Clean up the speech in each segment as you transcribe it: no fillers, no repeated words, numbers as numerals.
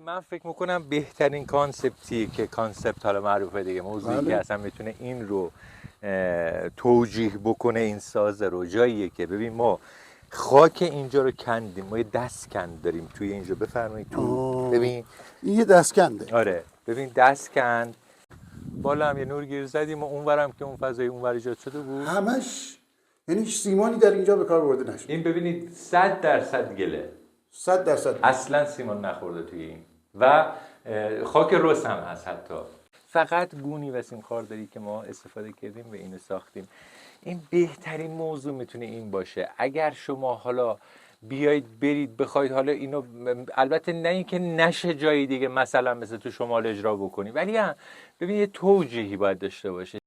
من فکر میکنم بهترین کانسپتی که کانسپت حالا معروفه دیگه، موضوعی که اصلا میتونه این رو توجیه بکنه این ساز رو، جاییه که ببین ما خاک اینجا رو کندیم، ما یه دستکند داریم توی اینجا، بفرمایید تو ببین این یه دستکنده. آره ببین دستکند، بالا هم یه نورگیر زدیم و اونورم که اون فضای اونور ایجاد شده بود همش یعنی هیچ سیمانی در اینجا به کار برده نشد. این ببینید 100% گله، 100% اصلا سیمان نخورده توی این و خاک رس هم هست حتی، فقط گونی و سیمخوار داری که ما استفاده کردیم و اینو ساختیم. این بهترین موضوع میتونه این باشه. اگر شما حالا بیایید برید بخواید حالا اینو، البته نه اینکه نشه جایی دیگه مثلا مثل تو شمال اجرا بکنی، ولی هم ببین یه توجیهی باید داشته باشه.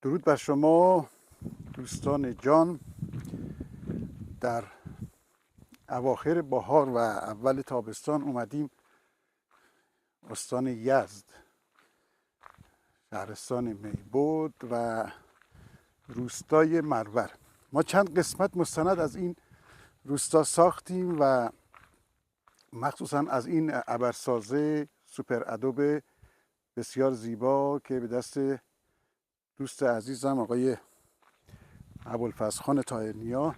درود بر شما دوستان جان. در اواخر بهار و اول تابستان اومدیم استان یزد، شهرستان میبود و روستای مرور. ما چند قسمت مستند از این روستا ساختیم و مخصوصا از این ابرسازه سوپر ادوب بسیار زیبا که به دست دوست عزیزم آقای ابوالفضل خان طاهرنیا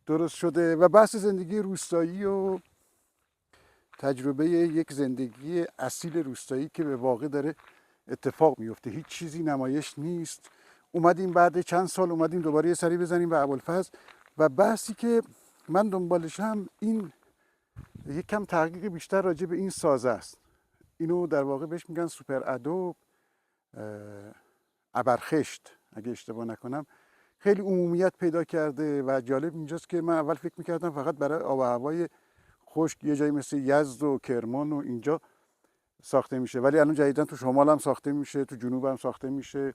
درست شده و بحث زندگی روستایی و تجربه یک زندگی اصیل روستایی که به واقع داره اتفاق میفته، هیچ چیزی نمایش نیست. اومدیم بعد چند سال اومدیم دوباره یه سری بزنیم به ابوالفضل و بحثی که من دنبالشم این یک کم تحقیق بیشتر راجع به این ساز است. اینو در واقع بهش میگن سوپر ادوب ابرخشت اگه اشتباه نکنم. خیلی عمومیت پیدا کرده و جالب اینجاست که من اول فکر میکردم فقط برای آب و هوای خشک یه جایی مثل یزد و کرمان و اینجا ساخته میشه، ولی الان جدیدن تو شمال هم ساخته میشه، تو جنوب هم ساخته میشه.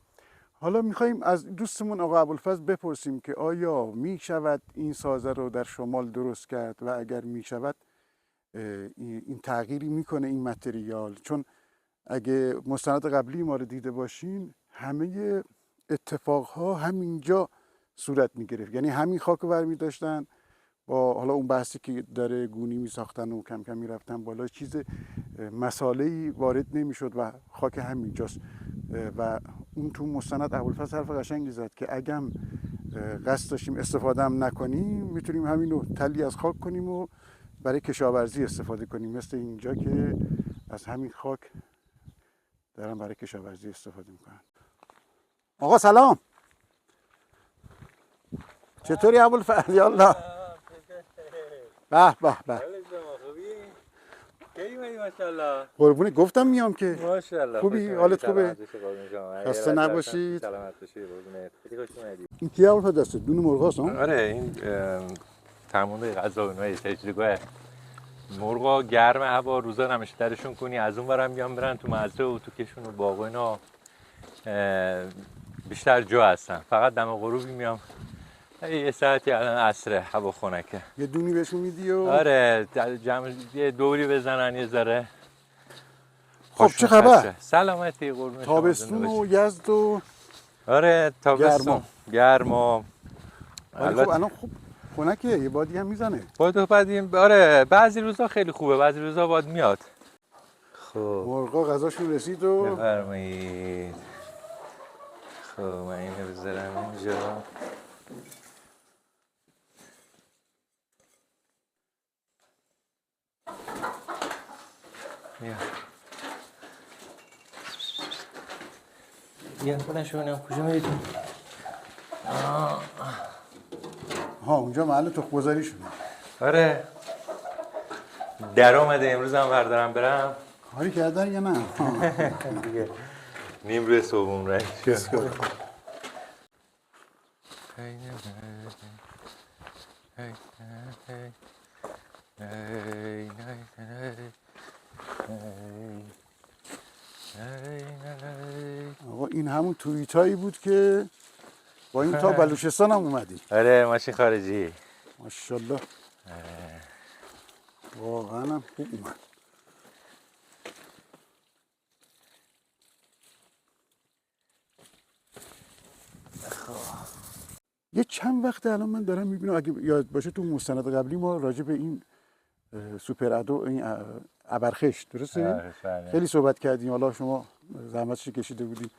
حالا میخوایم از دوستمون آقا ابوالفضل بپرسیم که آیا میشود این سازه رو در شمال درست کرد و اگر میشود این تغییری میکنه این متریال؟ چون اگه مستند قبلی ما رو دیده باشین همه اتفاقها همینجا صورت میگرفت، یعنی همین خاک رو برمی داشتن با حالا اون بحثی که داره گونی میساختن و کم کم میرفتن بالا، چیز مساله‌ای وارد نمیشد و خاک همینجاست. و اون تو مستند ابوالفضل حرف قشنگی زد که اگم قصد داشتیم استفاده هم نکنیم میتونیم همینو تلی از خاک کنیم و برای کشاورزی استفاده کنیم، مثل اینجا که از همین خاک دارن برای کشاورزی استفاده میکنن. آقا سلام، چطوری ابوالفضل؟ یالا به به به. قربونت، گفتم میام که. ماشاءالله. خوبی؟ حالت خوبه؟ خسته نباشید. سلامت باشید. قربونت. خیلی خوش اومدید. این کی ابوالفضل دسته؟ دون مرغاست ها؟ آره این تمام غذا و اینا تجربه مرغا گرم هوا روزا نمیشه درشون کنی، از اون برم میان برن تو مزرعه و تو کشون و باغ و اینا بیشتر جا هستن. فقط دم غروبی میام یه ساعتی الان عصره هوا خنکه یه دونی بهشون میدی و آره جمع یه دوری بزنن یه ذره. خب چه خبر؟ سلامتی قربون شما. تابستون و یزد و آره تابستون گرما. ولی خب الان خوب خنکه، یه بادی هم میزنه. بعدیم آره بعضی روزا خیلی خوبه، بعضی روزا باد میاد. خب مرغا غذاشون رسید و بفرمایید. خب من اینو بذارم اینجا. بیا خودش ببینم کجا میرید. ها اونجا محل تخم‌گذاری شده. آره در اومده امروز هم بردارم برم. کاری کردن یا نه؟ دیگه نیم روی صبحون رای بسیار خوب. آقا این همون توییتایی بود که با این تا بلوچستان هم اومدی. آره ماشین خارجی. ماشاءالله. واقعا هم خوب اومد. یه چند وقت الان من دارم میبینم، اگه یاد باشه تو مستند قبلی ما راجع به این سوپر ادو، این ابرخش، درسته؟ بله. خیلی صحبت کردیم، حالا شما زحمتش کشیده بودیم.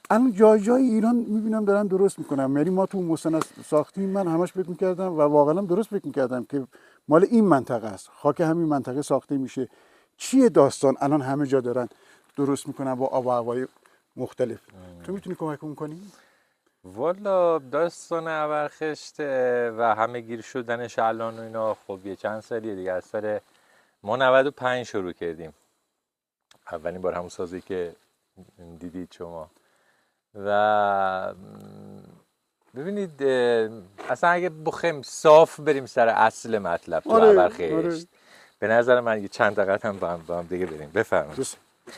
الان جای ایران میبینم دارن درست میکنم. یعنی ما تو مستند ساختیم، من همش فکر میکردم و واقعا هم درست فکر میکردم که مال این منطقه است، خاک همین منطقه ساخته میشه. چیه داستان الان همه جا دارن درست میکنن با آب و هوای مختلف؟ تو میتونی کمکمون کنی؟ والا داستان ابرخشت و همه گیر شدنش الان و اینا، خب یه چند سالیه دیگه. از سال ما 95 شروع کردیم، اولین بار همون سازی که دیدید شما. و ببینید اصلا اگه بخیم صاف بریم سر اصل مطلب تو ابرخشت، به نظر من یه چند دقیقه هم با هم دیگه بریم. بفرمایید.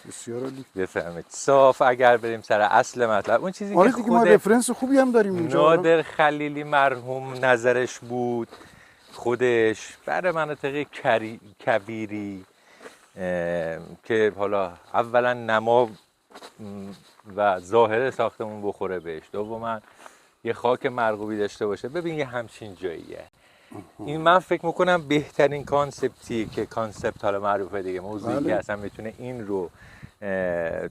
بسیار عالی. بفرمایید. صاف اگر بریم سر اصل مطلب، اون چیزی که خود ما رفرنس خوبی هم داریم اینجا. نادر خلیلی مرحوم نظرش بود خودش برای مناطق کبیری که حالا اولا نما و ظاهر ساختمون بخوره بهش، دوما یه خاک مرغوبی داشته باشه. ببین یه همچین جاییه. این من فکر میکنم بهترین کانسپتی که کانسپت حالا معروفه دیگه، موضوعی که اصلا میتونه این رو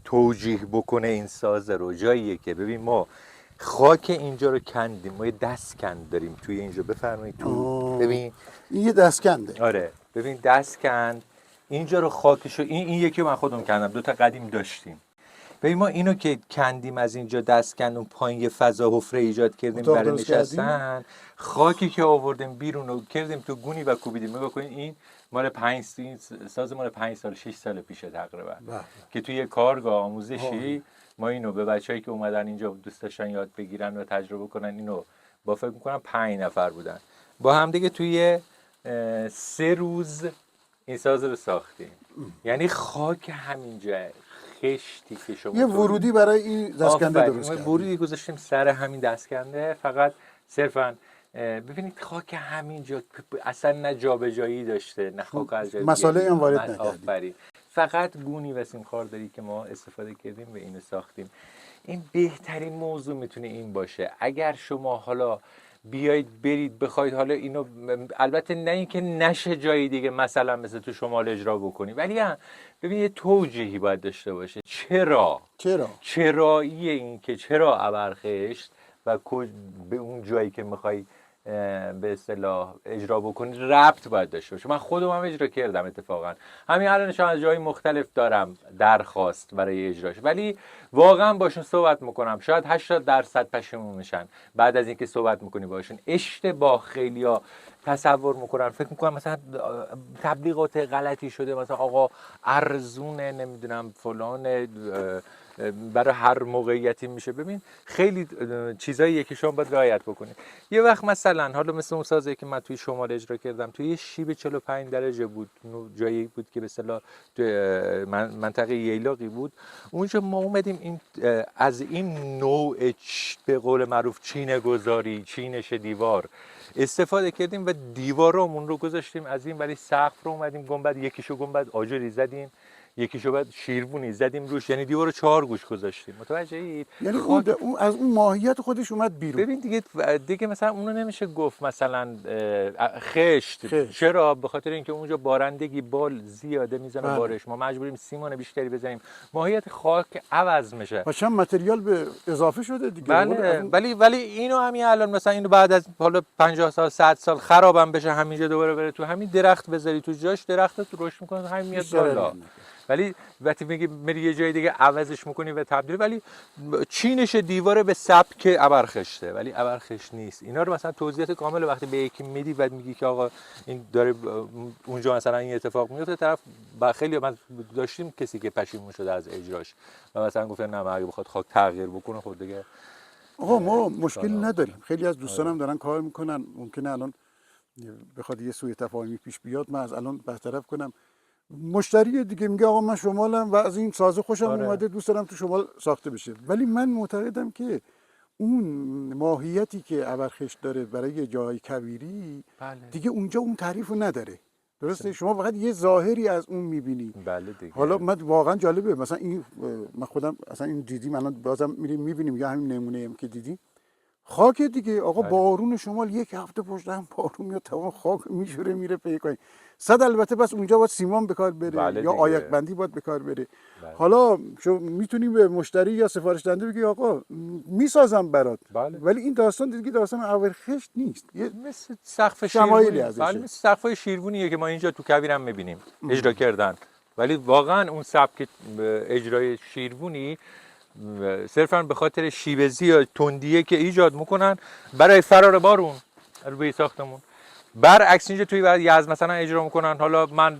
توجیه بکنه، این سازه رو، جاییه که ببین ما خاک اینجا رو کندیم، ما یه دستکند داریم توی اینجا. بفرمایید تو ببین این یه دستکنده. آره ببین دستکند اینجا رو خاکشو، این یکی من خودم کندم، دوتا قدیم داشتیم. ببین ما اینو که کندیم از اینجا دستکند، اون پایین یه فضا حفره ایجاد کردیم برای نشستن. خاکی که آوردیم بیرون رو کردیم تو گونی و کوبیدیم. نگاه کنید این مال 5 ساز مال 5 سال 6 سال پیشه تقریبا که توی کارگاه آموزشی ما اینو به بچه‌ای که اومدن اینجا دوست داشتن یاد بگیرن و تجربه کنن، اینو با فکر می‌کنم 5 نفر بودن با هم دیگه توی 3 روز این ساز رو ساختیم. یعنی خاک همینجا، خشتی که شما یه ورودی برای این دستکنده درست کردیم، ورودی گذاشتیم سر همین دستکنده، فقط صرفا ببینید خاک همینجا اصلا نه جابجایی داشته نه خاک از جای مسئله هم وارد نکردیم، فقط گونی و سیمخارداری که ما استفاده کردیم و اینو ساختیم. این بهترین موضوع میتونه این باشه. اگر شما حالا بیایید برید بخواید حالا اینو، البته نه اینکه نشه جایی دیگه مثلا مثل تو شمال اجرا بکنی، ولی ببین یه توجیهی باید داشته باشه. چرایی این که چرا ابرخشت و به اون جایی که میخوای به اصطلاح اجرا بکنی ربط باید داشته باشه. من خودم هم اجرا کردم اتفاقا، همین الانش از جای مختلف دارم درخواست برای اجراش، ولی واقعا باشون صحبت میکنم شاید 80% پشیمون میشن بعد از اینکه صحبت میکنی باشون. اشتباه خیلیا تصور میکنن، فکر میکنن مثلا تبلیغات غلطی شده، مثلا آقا ارزونه نمیدونم فلان برای هر موقعیتی میشه. ببین خیلی چیزاییه که شما باید رعایت بکنید. یه وقت مثلا حالا مثل اون سازی که من توی شمال اجرا کردم، توی یه شیب 45 درجه بود، جایی بود که به اصطلاح منطقه ییلاقی بود. اونجا ما اومدیم این از این نوع به قول معروف چینه گذاری، چینش دیوار استفاده کردیم و دیوارمون رو گذاشتیم از این، ولی سقف رو اومدیم گنبد، یکیشو گنبد آجری زدیم، یکیشو بعد شیربونی زدیم روش، یعنی دیوار رو 4 گوش گذاشتیم. متوجهید؟ یعنی اون از اون ماهیت خودش اومد بیرون. ببین دیگه مثلا اونو نمیشه گفت مثلا خشت. چرا؟ به خاطر اینکه اونجا بارندگی بال زیاده میزنه بارش، ما مجبوریم سیمان بیشتری بزنیم، ماهیت خاک عوض میشه و چند متریال به اضافه شده دیگه. بله ولی اینو همین الان مثلا اینو بعد از حالا 50 سال 100 سال خرابم بشه همینجا دوباره بره تو همین درخت بذاری تو جاش، درخت تو رشد میکنه همین میاد بالا. ولی وقتی میگی یه جای دیگه عوضش میکنی و تبدیل، ولی چینش دیواره به سبک ابرخشته ولی ابرخشت نیست. اینا رو مثلا توضیحات کامل وقتی به یکی میدی بعد میگی که آقا این داره اونجا مثلا این اتفاق میفته، طرف خیلی من داشتیم کسی که پشیمون شده از اجراش و مثلا گفت نه اگه بخواد خاک تغییر بکنه خود دیگه آقا ما مشکلی نداریم. خیلی از دوستانم دارن کار میکنن، ممکنه الان بخواد یه سوء تفاهمی پیش بیاد، من از الان برطرف کنم. مشتری دیگه میگه آقا من شمالم و از این سازه خوشم اومده، دوست دارم تو شمال ساخته بشه. ولی من معتقدم که اون ماهیتی که ابرخشت داره برای جای کبیری دیگه اونجا اون تعریفو نداره. درسته؟ شما فقط یه ظاهری از اون میبینی. بله دیگه. حالا من واقعا جالبه، مثلا این من خودم اصلا این دیدیم، الان بازم میریم میبینیم یا همین نمونه هم که دیدیم، خاک دیگه آقا، بله. بارون شمال یک هفته پشت هم بارون میاد، تمام خاک میشوره میره پیکانی. صد البته بس اونجا باید سیمان به کار بره، بله یا دیگه. آیک بندی باید به کار بره. بله. حالا میتونی به مشتری یا سفارش دهنده بگی آقا میسازم برات، بله. ولی این داستان دیگه داستان اولخشت نیست، یه مثل سقف شمایلی شیروانی. ازشه. بله، مثل سقف‌های شیروانیه که ما اینجا تو کویرم می‌بینیم اجرا کردن، ولی واقعا اون سبک اجرای شیروانی صرفا به خاطر شیوزی یا تندیه که ایجاد میکنن برای فرار بارون روی ساختمون. برعکس اینجا توی بعد یزد مثلا اجرا میکنن. حالا من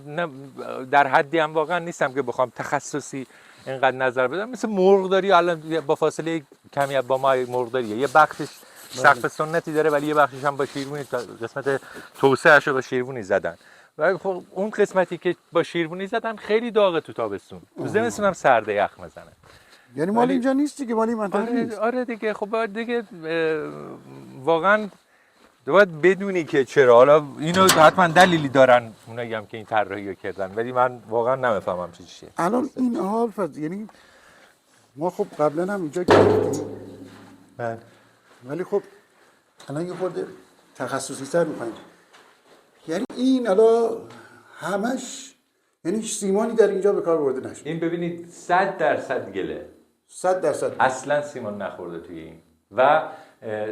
در حدی هم واقعا نیستم که بخوام تخصصی اینقدر نظر بدم. مثل مرغداری الان با فاصله کمی با ما مرغداریه، یه بخشش سقف سنتی داره ولی یه بخشش هم با شیروانی، قسمت توسعه‌اشو با شیروانی زدن. ولی خب اون قسمتی که با شیروانی زدن خیلی داغه تو تابستون، تو زمستون هم سرده یخ میزنه. یعنی مال اینجا نیست دیگه، مال این منطقه نیست. آره دیگه. خب باید دیگه واقعا باید بدونی که چرا. حالا اینو حتما دلیلی دارن اونایی هم که این طراحی رو کردن، ولی من واقعا نمیفهمم چیه. الان این حال یعنی ما خب قبلا هم اینجا کردیم، بله. ولی خب الان یه خورده تخصصی تر می‌کنیم. یعنی این الان همش، یعنی هیچ سیمانی در اینجا به کار برده نشد. این ببینید 100% گله، 100%. اصلا سیمان نخورده توی این و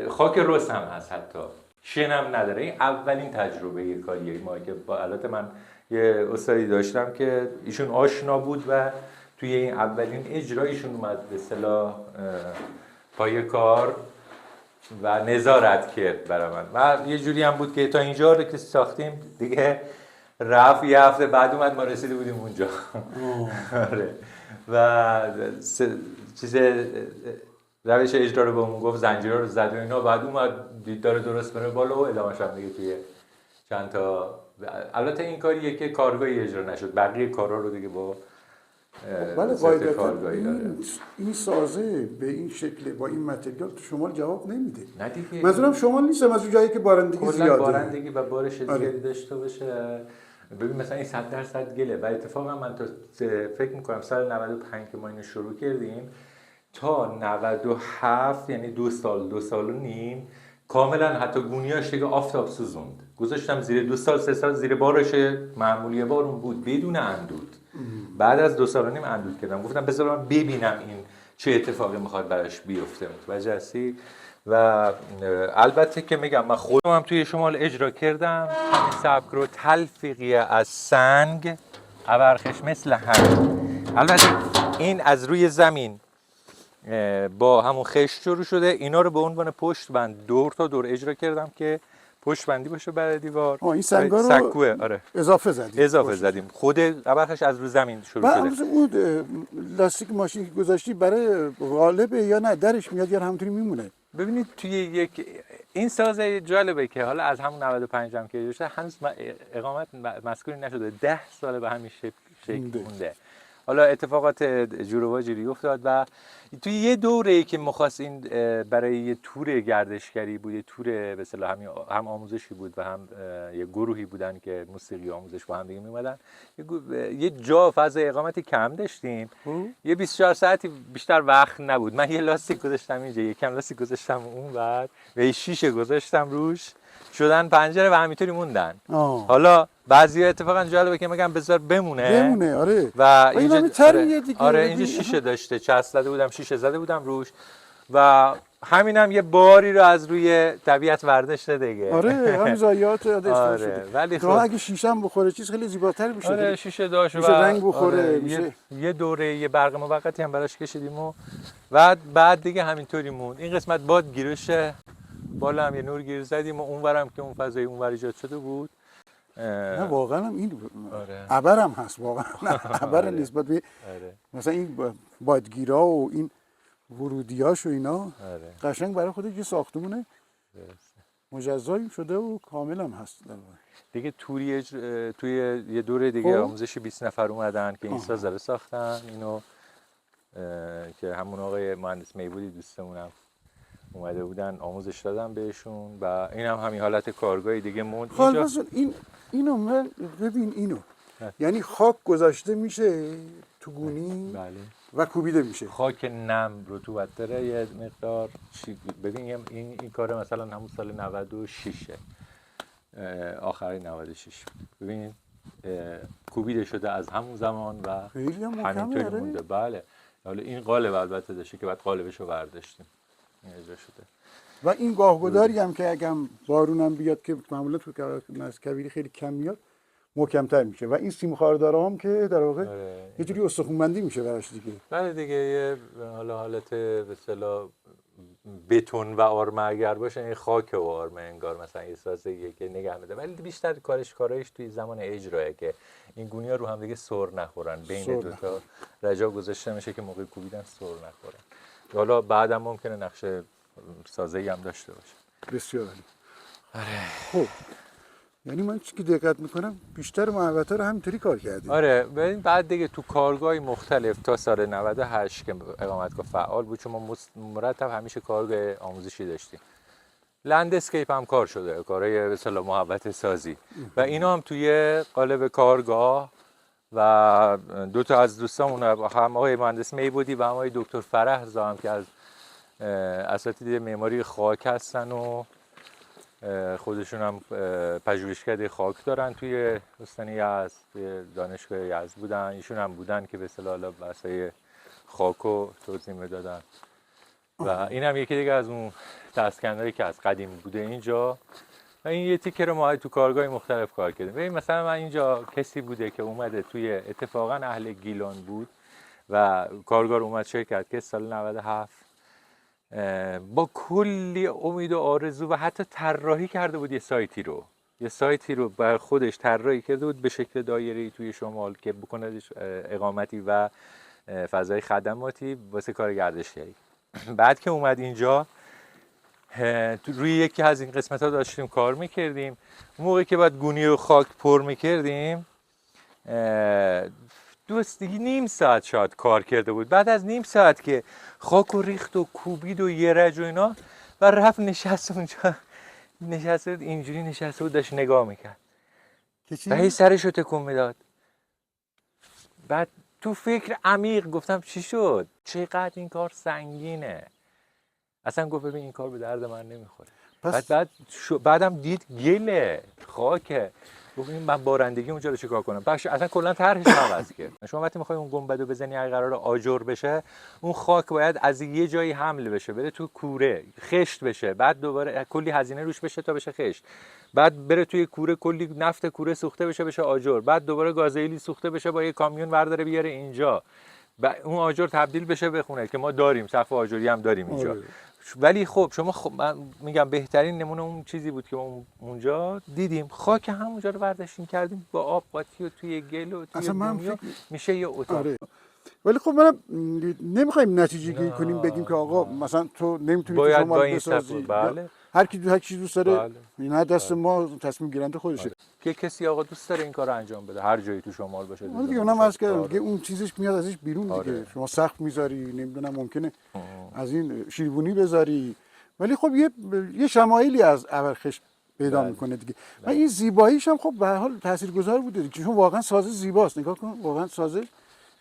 خاک رس هم هست، حتی شن هم نداره. این اولین تجربه یه کاریه ما که با البته من یه استادی داشتم که ایشون آشنا بود و توی این اولین اجرایشون اومد به اصطلاح پای کار و نظارت کرد برای من. و یه جوری هم بود که تا اینجا رو که ساختیم دیگه رفت، یه هفته بعد اومد ما رسیده بودیم اونجا. آره. و چیز روش اجرا رو بهمون گفت، زنجیرها رو زد و اینا، بعد اومد دیدار درست بره بالا و ادامه‌ش هم دیگه توی چند تا. البته این کاریه که کارگاهی اجرا نشد، بقیه کارا رو دیگه با بله ست قاعدتا کارگاهی داره. این سازه به این شکل با این متریال تو شمال جواب نمیده. نه دیگه. منظورم شمال نیستم، از اون جایی که بارندگی زیاده، بارندگی و بارش آره. زیادی داشته باشه. ببین مثلا این 100% گله و اتفاقا من تا فکر میکنم سال 95 که ما اینو شروع کردیم تا 97 یعنی 2 سال و نیم کاملا حتی گونیاش دیگه آفتاب سوزوند. گذاشتم زیر 2 سال 3 سال زیر بارش معمولی بارون بود بدون اندود. بعد از 2 سال و نیم اندود کردم، گفتم بذار من ببینم این چه اتفاقی میخواد براش بیفته. متوجه هستی؟ و البته که میگم من خودم هم توی شمال اجرا کردم این سبک رو، تلفیقی از سنگ ابرخش مثل هم. البته این از روی زمین با همون خشت شروع شده، اینا رو به عنوان پشت بند دور تا دور اجرا کردم که پشت بندی باشه برای دیوار. این سنگا رو سکوه. آره. اضافه زدیم. خود ابرخش از روی زمین شروع شده. اون لاستیک ماشین که گذاشتی برای غالبه یا نه درش میاد یا همونطوری میمونه؟ ببینید توی یک این سازه جالبه که حالا از همون 95 هم که شده هنوز اقامت مسکونی نشده، 10 ساله به همین شکل مونده. حالا اتفاقات جور و واجری افتاد و توی یه دوره‌ای که مخواست این برای یه تور گردشگری بود، یه تور به اصطلاح هم آموزشی بود و هم یه گروهی بودن که موسیقی آموزش با هم دیگه می‌اومدن، یه جا فضای اقامتی کم داشتیم، یه 24 ساعتی بیشتر وقت نبود. من یه لاستیک گذاشتم اینجا، یکم لاستیک گذاشتم اون بعد و یه شیشه گذاشتم روش، شدن پنجره و همینطوری موندن. حالا بعضی اتفاقا جالبه که میگم بذار بمونه. آره. و اینجا آره اینجا شیشه داشته، چسب زده بودم، شیشه زده بودم روش و همینم یه باری رو از روی طبیعت ورداشته دیگه. آره همین ضایعات استفاده شده. ولی خب اگه شیشه هم بخوره چیز خیلی زیباتر میشه. آره شیشه داشت و رنگ بخوره. یه دوره یه برق موقتی هم براش کشیدیم و بعد دیگه همینطوری موند. این قسمت باد گیرش بالا هم یه نور گیر زدیم و اونورم که اون فضای اونور ایجاد شده بود. نه واقعا هم این ابر هم هست واقعا. نه ابر نسبت به مثلا این بادگیرا و این ورودیاش و اینا قشنگ برای خودش یه ساختمونه مجزایی شده و کامل هم هست. دیگه توی یه دوره دیگه آموزشی 20 نفر اومدن که این سازه رو ساختن. اینو که همون آقای مهندس میبودی دوستمونم اومده بودن آموزش دادن بهشون و این هم همین حالت کارگاهی دیگه موند اینجا. اینو من ببین اینو یعنی خاک گذاشته میشه تو گونی. بله. و کوبیده میشه. خاک نم رطوبت داره یه مقدار. ببین این کار مثلا همون سال 96 آخرین 96 ببین کوبیده شده از همون زمان و خیلی هم همینطوری محکمه. مونده. بله حالا این قالب البته داشته که بعد قالبش رو برداشتیم این اجرا شده. و این گاهگداری هم که اگم بارونم بیاد که معمولا تو کویری خیلی کم میاد محکم‌تر میشه و این سیم خاردارا هم که در واقع یه جوری استخوان‌بندی میشه براش دیگه. بله دیگه یه حالت به اصطلاح بتون و آرمه اگر باشه این خاک و آرمه انگار مثلا یه سازه که نگه میده، ولی بیشتر کارش توی زمان اجراه که این گونی‌ها رو هم دیگه سر نخورن، بین دو تا رجا گذاشته میشه که موقع کوبیدن سر نخورن. حالا بعدم ممکنه نقش سازه‌ای هم داشته باشه. بسیار عالی. خب یعنی من چیزی که دقت میکنم بیشتر محوطه رو همینطوری کار کردیم. آره ببین بعد دیگه تو کارگاهی مختلف تا سال 98 که اقامتگاه فعال بود چون ما مرتب همیشه کارگاه آموزشی داشتیم. لندسکیپ هم کار شده، کارهای به اصطلاح محوطه سازی و اینا هم توی قالب کارگاه و دو تا از دوستامون هم آقای مهندس میبودی و هم آقای دکتر فرح هم که از اساتید معماری خاک هستن و خودشون هم پژوهشکده خاک دارن توی استان یزد، توی دانشگاه یزد بودن. ایشون هم بودن که به اصطلاح بحثای خاکو توضیح میدادن و این هم یکی دیگه از اون دستکندهایی که از قدیم بوده اینجا و این یه تیکه رو ما تو کارگاه مختلف کار کردیم. ببین مثلا من اینجا کسی بوده که اومده توی اتفاقا اهل گیلان بود و کارگاه رو اومد شرکت که سال 97 با کلی امید و آرزو و حتی طراحی کرده بود یه سایتی رو بر خودش طراحی کرده بود به شکل دایره‌ای توی شمال که بکنه اقامتی و فضای خدماتی واسه کار گردشگری. بعد که اومد اینجا روی یکی از این قسمت ها داشتیم کار میکردیم. موقعی که بعد گونی و خاک پر میکردیم دیگه نیم ساعت شاید کار کرده بود. بعد از نیم ساعت که خاک و ریخت و کوبید و یه رج و اینا و رفت نشست اونجا، نشسته بود اینجوری نشسته بود داشت نگاه میکرد و هی سرش رو تکون میداد. بعد تو فکر عمیق گفتم چی شد؟ چقدر این کار سنگینه. اصلا گفت ببین این کار به درد من نمیخوره. بعدم دید گله خاکه. گفت این من بارندگی اونجا رو چیکار کنم؟ اصلا کلا طرحش عوض کرد. شما وقتی میخوای اون گنبدو بزنی اگه قراره آجر بشه اون خاک باید از یه جایی حمل بشه بره تو کوره خشت بشه، بعد دوباره کلی هزینه روش بشه تا بشه خشت، بعد بره توی کوره کلی نفت کوره سوخته بشه آجر، بعد دوباره گازوئیلی سوخته بشه با یه کامیون برداره بیاره اینجا اون آجر تبدیل بشه به خونه که ما داریم صف آجری هم داریم اینجا. ولی خب شما من میگم بهترین نمونه اون چیزی بود که اونجا دیدیم خاک همونجا رو برداشتیم کردیم با آب قاطی و توی گل و توی بومی میشه یه اتاق. ولی خب من نمیخوایم نتیجه گیری کنیم بگیم که آقا مثلا تو نمیتونی تو شمال بسازی. بله. هر کی دوست داره این دست ما تصمیم گیرنده خودشه. که کسی آقا دوست داره این کارو انجام بده هر جایی تو شمال باشه دیگه اونم از که اون چیزش میاد ازش بیرون دیگه. شما سقف میذاری نمیدونم ممکنه از این شیربونی بذاری ولی خب یه شمایلی از ابرخش پیدا میکنه دیگه. و این زیباییش هم خب به هر حال تاثیرگذار بوده دیگه چون واقعا ساز زیباست. نگاه کن واقعا ساز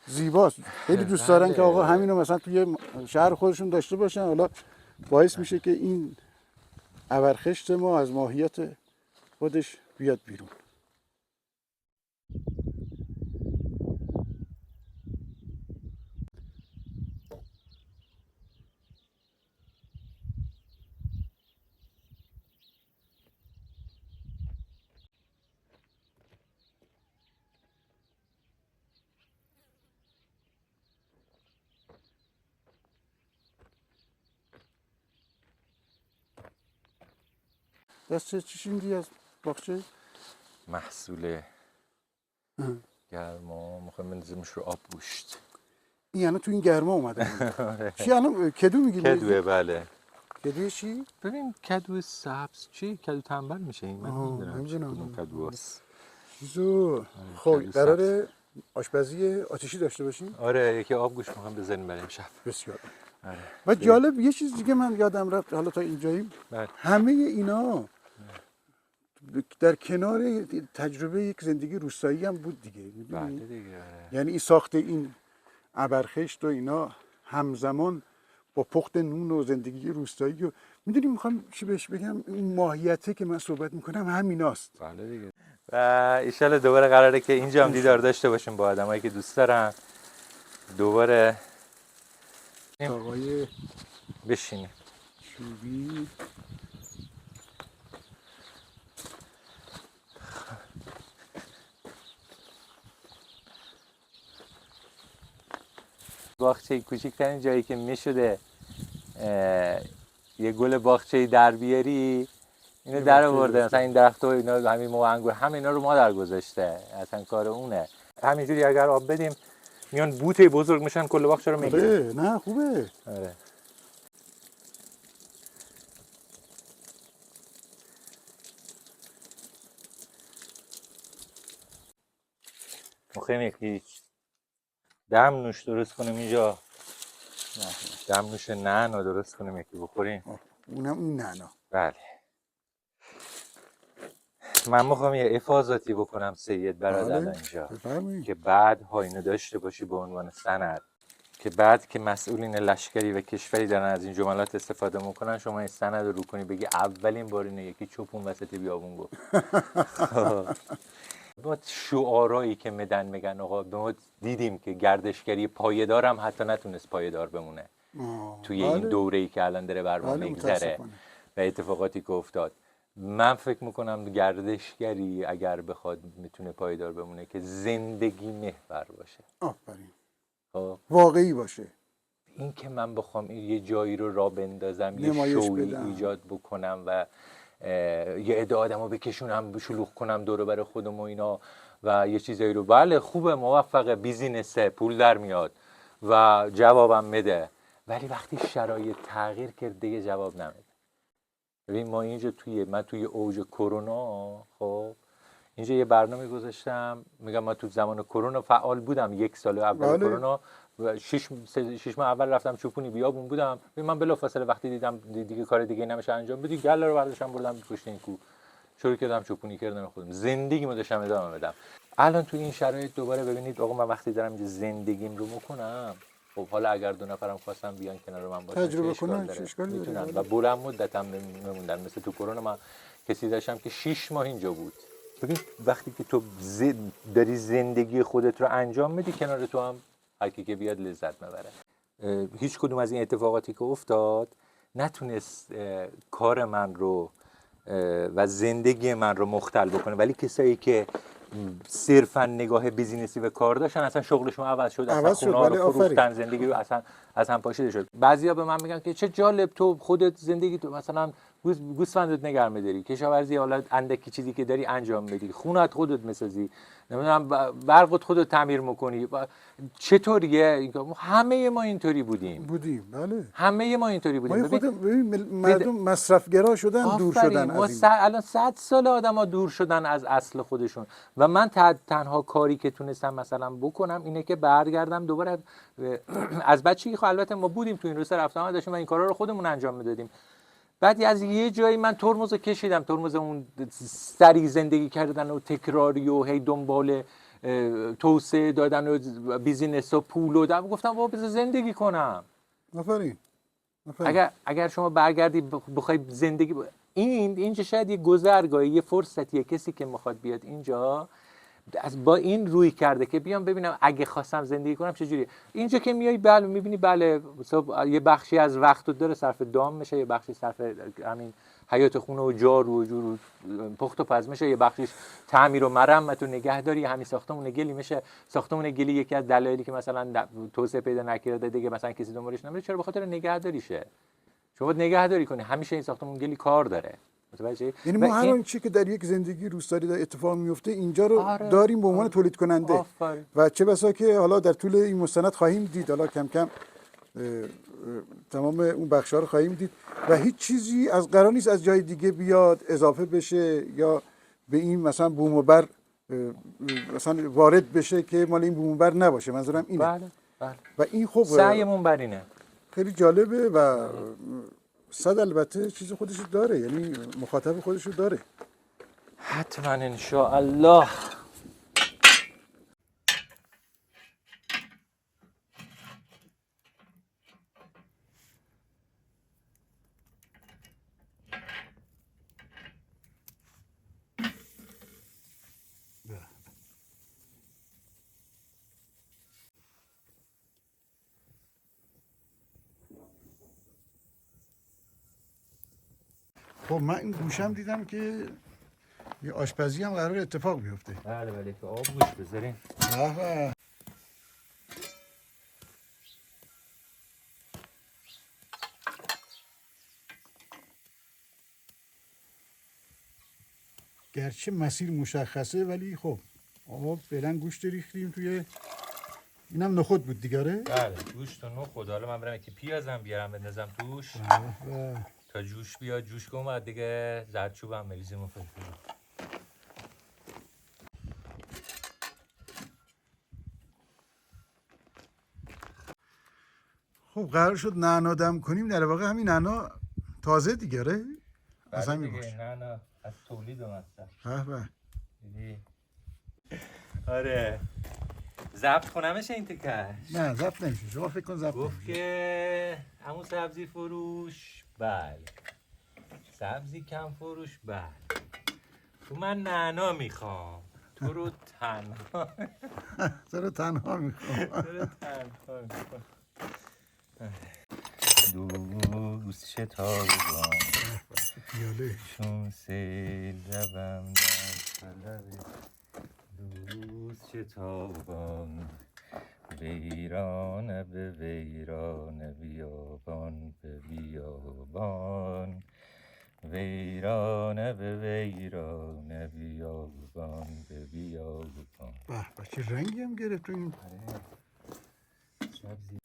زیباست. خیلی دوست دارن که آقا همینو مثلا توی شهر خودشون داشته باشن. حالا باعث میشه که این ابرخشت ما از ماهیت خودش بیاد بیرون. دست چی شیندی از باغچه؟ محصول گرما میخوایم بندازیمش رو آب گوشت. این یعنی تو این گرما اومده. چی الان کدو میگی؟ کدوه بله. کدوی چی؟ ببین کدو سبز چی؟ کدو تنبل میشه این من نمیدونم کدو هست. خب قراره آشپزی آتشی داشته باشیم؟ آره یکی آب گوشت میخوام بزنیم برای امشب. بسیار. آره. و جالب یه چیز دیگه من یادم رفت حالا تا اینجایی همه اینا در کنار تجربه یک زندگی روستایی هم بود دیگه. بله دیگه. یعنی این ساخت این ابرخشت و اینا همزمان با پخت نون و زندگی روستایی و میدونی میخوام چی بهش بگم، اون ماهیته که من صحبت میکنم همیناست. بله دیگه. و ایشالا دوباره قراره که اینجا هم دیدار داشته باشیم با آدمایی که دوست دارن. دوباره آقای بشینیم. چوبی باغچه کوچیک‌ترین جایی که میشده یه گل باغچه‌ای در بیاری اینو در آورده. مثلا این درخت و اینا، همین مو انگور، همه اینا رو مادر گذاشته، اصلا کار اونه. همینجوری اگر آب بدیم میان بوته بزرگ میشن کل باغچه رو میگیرن. آره نه خوبه. آره. میخوایم یکی دم نوش درست کنیم اینجا، دم نوش نعنا درست کنیم یکی بخوریم. اونم اون نعنا. بله. من میخوام یه افاضاتی بکنم سید برادر بله اینجا بفرمایید. که بعد ها اینو داشته باشی به عنوان سند، که بعد که مسئولین لشکری و کشوری دارن از این جملات استفاده میکنن شما این سند رو کنی بگی اولین بار اینه یکی چوپون وسط بیابون گفت. ما شعارایی که میگن آقا ما دیدیم که گردشگری پایدار هم حتی نتونست پایدار بمونه توی این دوره‌ای که الان داره بر ما میگذره و اتفاقاتی که افتاد. من فکر میکنم گردشگری اگر بخواد میتونه پایدار بمونه که زندگی محور باشه. آفرین. خب واقعی باشه. این که من بخوام یه جایی رو را بندازم، یه نمایش شوی بدم، ایجاد بکنم و یه عده آدمو بکشونم شلوغ کنم دور بر خودم و اینا و یه چیزایی رو، بله خوبه، موفقه، بیزینسه، پول در میاد و جوابم میده، ولی وقتی شرایط تغییر کرد دیگه جواب نمیده. ببین ما اینجا من توی اوج کرونا، خب اینجا یه برنامه گذاشتم، میگم من تو زمان کرونا فعال بودم، 1 سال اول کرونا 6 ماه اول رفتم چوپونی بیابون بودم. من بلافاصله وقتی دیدم دیگه کار دیگه نمیشه انجام بدی، گله رو برداشتم بردم پشت این کو، شروع کردم چوپونی کردن خودم، زندگیمو داشتم ادامه بدم. الان تو این شرایط دوباره ببینید آقا من وقتی دارم اینجا زندگیم رو میکنم، خب حالا اگر 2 نفرم خواستم بیان کنار من باشن تجربه کنن چه اشکالی میتونن داره. و بلند مدت هم میموندن. مثل تو کرونا من کسی داشتم که 6 ماه اینجا بود. ببین وقتی که تو داری زندگی خودت رو انجام میدی، کنار تو هم هر کی که بیاد لذت میبره. هیچ کدوم از این اتفاقاتی که افتاد نتونست کار من رو و زندگی من رو مختل بکنه، ولی کسایی که صرفا نگاه بیزینسی و کار داشتن اصلا شغلشون عوض شد، اصلا خونه رو فروختن، زندگی رو اصلا از هم پاشیده شد. بعضیا به من میگن که چه جالب تو خودت زندگی تو مثلا گوسفندت نگه می‌داری، کشاورزی حالا اندکی چیزی که داری انجام میدی، خونت خودت میسازی، نمیدونم برقت خودت تعمیر میکنی، چطوریه؟ همه ما اینطوری بودیم. بله همه ما اینطوری بودیم. ببین مردم مصرفگرا شدن، دور شدن از این. الان 100 سال آدما دور شدن از اصل خودشون و من تنها کاری که تونستم مثلا بکنم اینه که برگردم دوباره از بچگی. خب البته ما بودیم تو این روستا رفت آمد داشتیم و این کارا رو خودمون انجام میدادیم. بعد از یه جایی من ترمز کشیدم، ترمز اون سری زندگی کردن و تکراری و هی دنبال توسعه دادن و بیزینس و پول و گفتم بابا بذار زندگی کنم. آفرین. اگر شما برگردی بخوای زندگی اینجا شاید یه گذرگاهی، یه فرصتیه، کسی که میخواد بیاد اینجا با این روی کرده که بیام ببینم اگه خواستم زندگی کنم چجوریه. اینجا که میای بله میبینی بله یه بخشی از وقتت داره صرف دام میشه، یه بخشی صرف همین حیات خونه و جارو و جور پخت و پز میشه، یه بخشیش تعمیر و مرمت و نگهداری همین ساختمون گلی میشه. ساختمون گلی یکی از دلایلی که مثلا توسعه پیدا نکرده دیگه مثلا کسی دنبالش نمیره، چرا؟ به خاطر نگهداریشه. شما باید نگهداری کنی، همیشه این ساختمون گلی کار داره. متوجهی؟ یعنی ما هر آنچه که در یک زندگی روستایی در اتفاق میفته اینجا رو داریم به عنوان تولید کننده. و چه بسا که حالا در طول این مستند خواهیم دید، حالا کم کم تمام اون بخش‌ها رو خواهیم دید و هیچ چیزی از قرار نیست از جای دیگه بیاد اضافه بشه یا به این مثلا بوم و بر مثلا وارد بشه که مال این بوم و بر نباشه. منظورم اینه. بله. و این خب سعیمون بر اینه. خیلی جالبه و صد البته چیز خودشو داره، یعنی مخاطب خودشو داره. حتما انشاءالله. خب من این گوشم دیدم که یه آشپزی هم قرار اتفاق بیفته. بله بله که آب گوش بذاریم. به به. گرچه مسیر مشخصه ولی خب آب فعلا گوشت ریختیم توی اینم نخود بود دیگره. بله گوشت و نخود. حالا من برم که پیازم بیارم بندازم توش تا جوش بیاد. جوش که اومد دیگه زردچوبم بریزیم و فلفل. خب قرار شد نعنا دم کنیم، در واقع همین نعنا تازه دیگره از بله همین دیگه باشه. نه از تولید اومد. به به. دیدی؟ آره ضبط کنمش این تکش. نه ضبط نمیشه، شما فکر کن ضبط گفت نمیشه. که همون سبزی فروش بله، سبزی کم فروش بله، تو من نعنا میخوام، تو رو تنها تو رو تنها میخوام. تو رو تنها میخوام. دوست شتابان پیاله چون سیل روم در طلب دوست شتابان، ویرانه به ویرانه بیابان به بیابان، ویرانه به ویرانه بیابان به بیابان. به به چه رنگی هم گرفت تو این سبزی